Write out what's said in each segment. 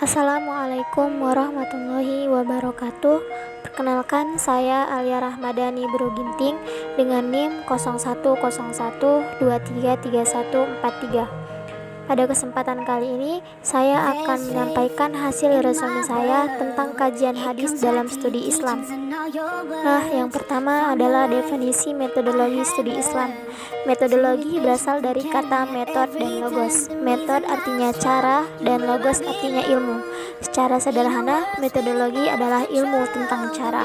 Assalamualaikum warahmatullahi wabarakatuh. Perkenalkan, saya Alia Rahmadani Broginting dengan NIM 0101233143. Pada kesempatan kali ini, saya akan menyampaikan hasil resume saya tentang kajian hadis dalam studi Islam. Nah, yang pertama adalah definisi metodologi studi Islam. Metodologi berasal dari kata metode dan logos. Metode artinya cara dan logos artinya ilmu. Secara sederhana, metodologi adalah ilmu tentang cara.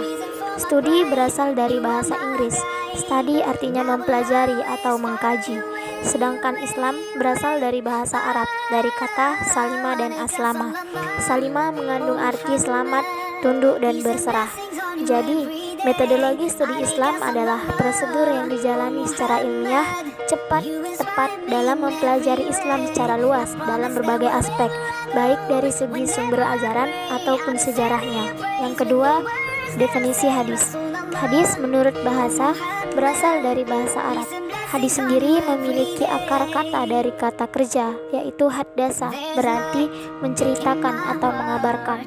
Studi berasal dari bahasa Inggris. Study artinya mempelajari atau mengkaji. Sedangkan Islam berasal dari bahasa Arab, dari kata salima dan aslama. Salima mengandung arti selamat, tunduk, dan berserah. Jadi, metodologi studi Islam adalah prosedur yang dijalani secara ilmiah, cepat, tepat dalam mempelajari Islam secara luas dalam berbagai aspek, baik dari segi sumber ajaran ataupun sejarahnya. Yang kedua, definisi hadis. Hadis menurut bahasa berasal dari bahasa Arab. Hadis sendiri memiliki akar kata dari kata kerja, yaitu haddasa, berarti menceritakan atau mengabarkan.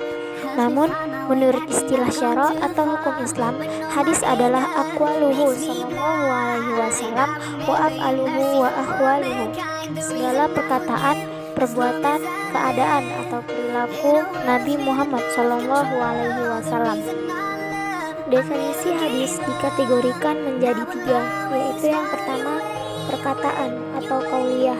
Namun, menurut istilah syara' atau hukum Islam, hadis adalah aqwaluhu sallallahu alaihi wasallam wa af'aluhu wa ahwaluhu. Segala perkataan, perbuatan, keadaan atau perilaku Nabi Muhammad sallallahu alaihi wasallam. Definisi hadis dikategorikan menjadi 3, yaitu yang pertama, perkataan atau qauliyah.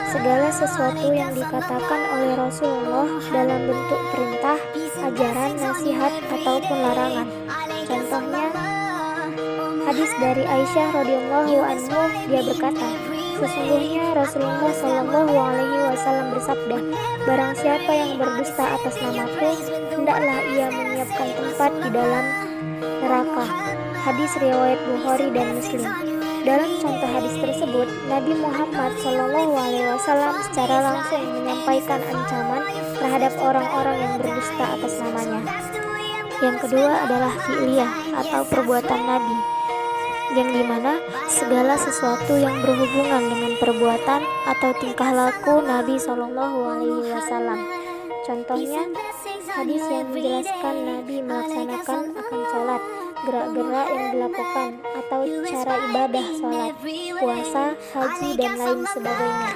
Segala sesuatu yang dikatakan oleh Rasulullah dalam bentuk perintah, ajaran, nasihat, ataupun larangan. Contohnya, hadis dari Aisyah radhiyallahu anhu, dia berkata, sesungguhnya Rasulullah Shallallahu Alaihi Wasallam bersabda, barang siapa yang berdusta atas namaku, hendaklah ia menyiapkan tempat di dalam neraka. Hadis riwayat Bukhari dan Muslim. Dalam contoh hadis tersebut, Nabi Muhammad Shallallahu Alaihi Wasallam secara langsung menyampaikan ancaman terhadap orang-orang yang berdusta atas namanya. Yang kedua adalah fi'liyah atau perbuatan Nabi, yang dimana segala sesuatu yang berhubungan dengan perbuatan atau tingkah laku Nabi Shallallahu Alaihi Wasallam. Contohnya, hadis yang menjelaskan Nabi melaksanakan akan sholat, gerak-gerak yang dilakukan, atau cara ibadah sholat, puasa, haji, dan lain sebagainya.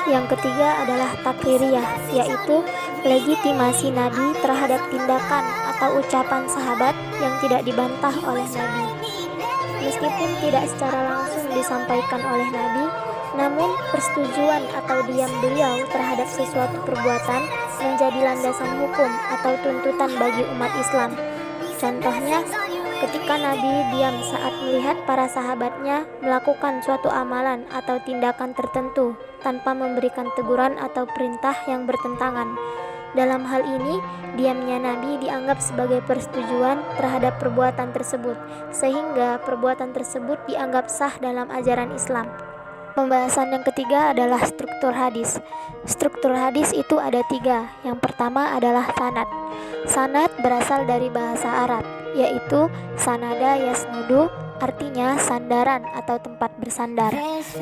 Yang ketiga adalah takririyah, yaitu legitimasi Nabi terhadap tindakan atau ucapan sahabat yang tidak dibantah oleh Nabi. Meskipun tidak secara langsung disampaikan oleh Nabi, namun persetujuan atau diam beliau terhadap sesuatu perbuatan menjadi landasan hukum atau tuntutan bagi umat Islam. Contohnya, ketika Nabi diam saat melihat para sahabatnya melakukan suatu amalan atau tindakan tertentu tanpa memberikan teguran atau perintah yang bertentangan. Dalam hal ini, diamnya Nabi dianggap sebagai persetujuan terhadap perbuatan tersebut, sehingga perbuatan tersebut dianggap sah dalam ajaran Islam. Pembahasan yang ketiga adalah struktur hadis. Struktur hadis itu ada 3. Yang pertama adalah sanad. Sanad berasal dari bahasa Arab, yaitu sanada yasnudu, artinya sandaran atau tempat bersandar.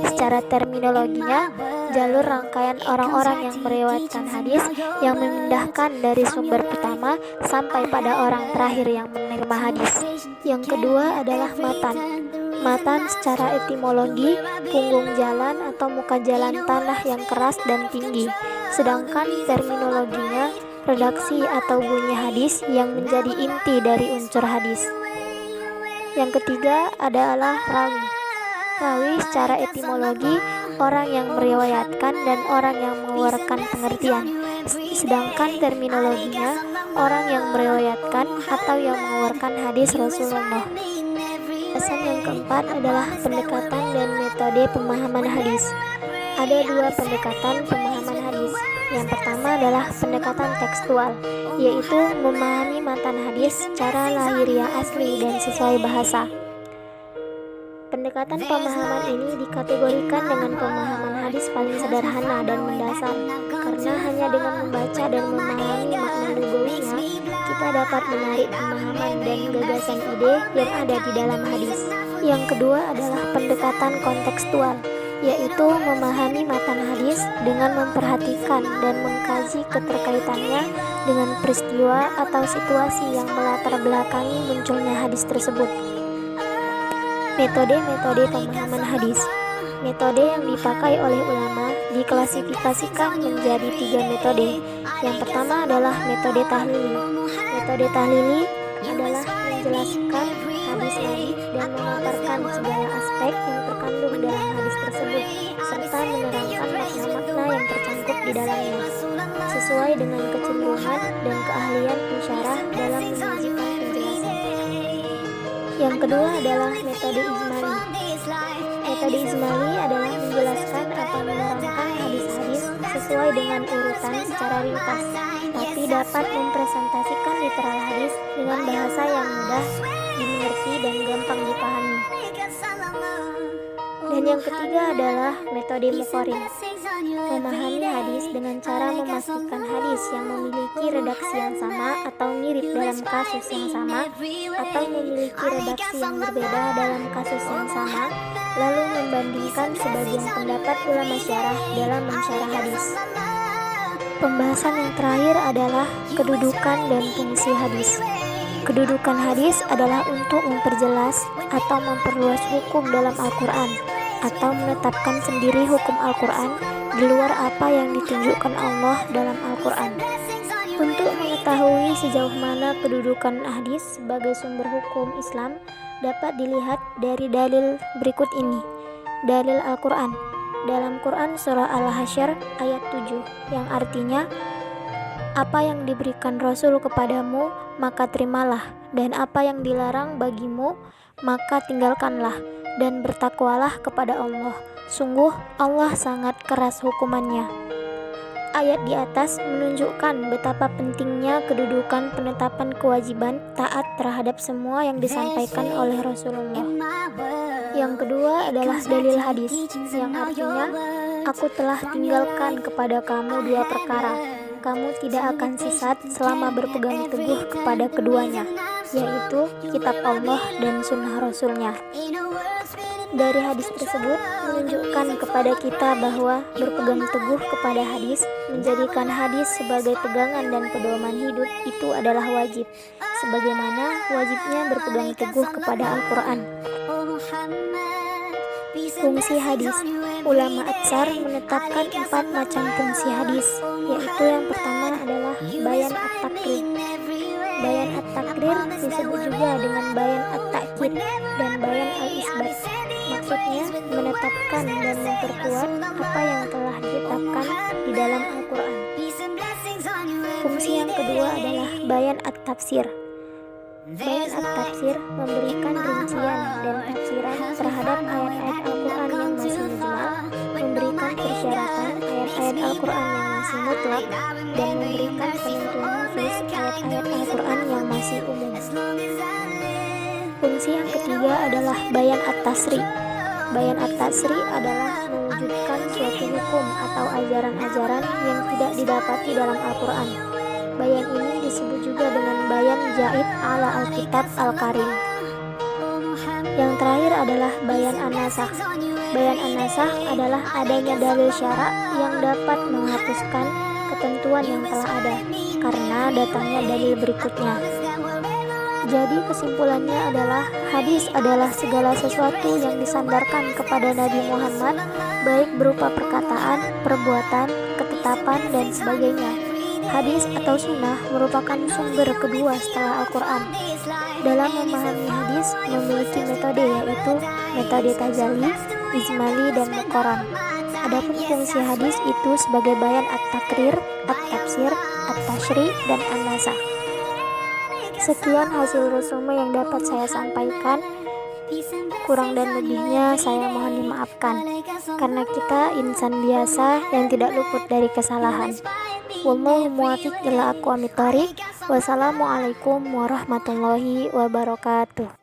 Secara terminologinya, jalur rangkaian orang-orang yang meriwayatkan hadis yang memindahkan dari sumber pertama sampai pada orang terakhir yang menerima hadis. Yang kedua adalah matan. Matan secara etimologi, punggung jalan atau muka jalan tanah yang keras dan tinggi. Sedangkan terminologinya, redaksi atau bunyi hadis yang menjadi inti dari unsur hadis. Yang ketiga adalah rawi. Rawi secara etimologi, orang yang meriwayatkan dan orang yang mengeluarkan pengertian. Sedangkan terminologinya, orang yang meriwayatkan atau yang mengeluarkan hadis Rasulullah. Pembahasan yang keempat adalah pendekatan dan metode pemahaman hadis. Ada 2 pendekatan pemahaman hadis. Yang pertama adalah pendekatan tekstual, yaitu memahami matan hadis secara lahiriah asli dan sesuai bahasa. Pendekatan pemahaman ini dikategorikan dengan pemahaman hadis paling sederhana dan mendasar, karena hanya dengan membaca dan memahami makna lugawinya, kita dapat menarik pemahaman dan gagasan ide yang ada di dalam hadis. Yang kedua adalah pendekatan kontekstual, yaitu memahami matan hadis dengan memperhatikan dan mengkaji keterkaitannya dengan peristiwa atau situasi yang melatar belakangi munculnya hadis tersebut. Metode-metode pemahaman hadis. Metode yang dipakai oleh ulama diklasifikasikan menjadi 3 metode. Yang pertama adalah metode tahlili. Metode tahlili adalah menjelaskan hadis Nabi dan memaparkan segala aspek yang terkandung dalam hadis tersebut, serta menerangkan makna-makna yang tercangkup di dalamnya, sesuai dengan kecenderungan dan keahlian pensyarah dalam menyajikan penjelasan. Yang kedua adalah metode ijmali. Metode ijmali adalah menjelaskan atau menerangkan hadis-hadis sesuai dengan urutan secara ringkas, tapi dapat mempresentasikan literal hadis dengan bahasa yang mudah dimengerti dan gampang dipahami. Dan yang ketiga adalah metode muqarrin. Memahami hadis dengan cara memastikan hadis yang memiliki redaksi yang sama atau mirip dalam kasus yang sama, atau memiliki redaksi yang berbeda dalam kasus yang sama, lalu membandingkan sebagian pendapat ulama syarah dalam mensyarah hadis. Pembahasan yang terakhir adalah kedudukan dan fungsi hadis. Kedudukan hadis adalah untuk memperjelas atau memperluas hukum dalam Al-Quran, atau menetapkan sendiri hukum Al-Quran di luar apa yang ditunjukkan Allah dalam Al-Quran. Untuk mengetahui sejauh mana kedudukan hadis sebagai sumber hukum Islam dapat dilihat dari dalil berikut ini. Dalil Al-Quran. Dalam Quran surah Al-Hasyr ayat 7, yang artinya, apa yang diberikan Rasul kepadamu, maka terimalah, dan apa yang dilarang bagimu, maka tinggalkanlah, dan bertakwalah kepada Allah. Sungguh Allah sangat keras hukumannya. Ayat di atas menunjukkan betapa pentingnya kedudukan penetapan kewajiban taat terhadap semua yang disampaikan oleh Rasulullah. Yang kedua adalah dalil hadis, yang artinya, aku telah tinggalkan kepada kamu 2 perkara. Kamu tidak akan sesat selama berpegang teguh kepada keduanya, yaitu kitab Allah dan sunnah Rasulnya. Dari hadis tersebut menunjukkan kepada kita bahwa berpegang teguh kepada hadis, menjadikan hadis sebagai pegangan dan pedoman hidup itu adalah wajib, sebagaimana wajibnya berpegang teguh kepada Al-Quran. Fungsi hadis. Ulama Atsar menetapkan 4 macam fungsi hadis, yaitu yang pertama adalah bayan at-takrir. Bayan at-takrir disebut juga dengan bayan at-ta'kid dan bayan al-isbat. Maksudnya menetapkan dan memperkuat apa yang telah ditetapkan di dalam Al-Quran. Fungsi yang kedua adalah bayan at-tafsir. Bayan at-tafsir memberikan rincian dan tafsiran terhadap ayat-ayat Al-Quran yang masih mujmal, memberikan persyaratan ayat-ayat Al-Quran yang masih mutlak, dan memberikan penentuan khusus ayat-ayat Al-Quran yang masih umum. Fungsi yang ketiga adalah bayan at-tasri. Bayan at-tasri adalah mewujudkan suatu hukum atau ajaran-ajaran yang tidak didapati dalam Al-Quran. Bayan ini disebut juga dengan bayan jaid ala Alkitab Al-Karim. Yang terakhir adalah bayan an-nasakh. Bayan an-nasakh adalah adanya dalil syara' yang dapat menghapuskan ketentuan yang telah ada karena datangnya dalil berikutnya. Jadi kesimpulannya adalah hadis adalah segala sesuatu yang disandarkan kepada Nabi Muhammad, baik berupa perkataan, perbuatan, ketetapan, dan sebagainya. Hadis atau sunnah merupakan sumber kedua setelah Al-Quran. Dalam memahami hadis memiliki metode, yaitu metode tajalli, ijmali, dan muqarran. Adapun fungsi hadis itu sebagai bayan at-takrir, at-tafsir, at-tashri, dan an-nasakh. Sekian hasil resume yang dapat saya sampaikan. Kurang dan lebihnya saya mohon dimaafkan, karena kita insan biasa yang tidak luput dari kesalahan. Wallahu muwaffiq ila aqwamit thoriq. Wassalamualaikum warahmatullahi wabarakatuh.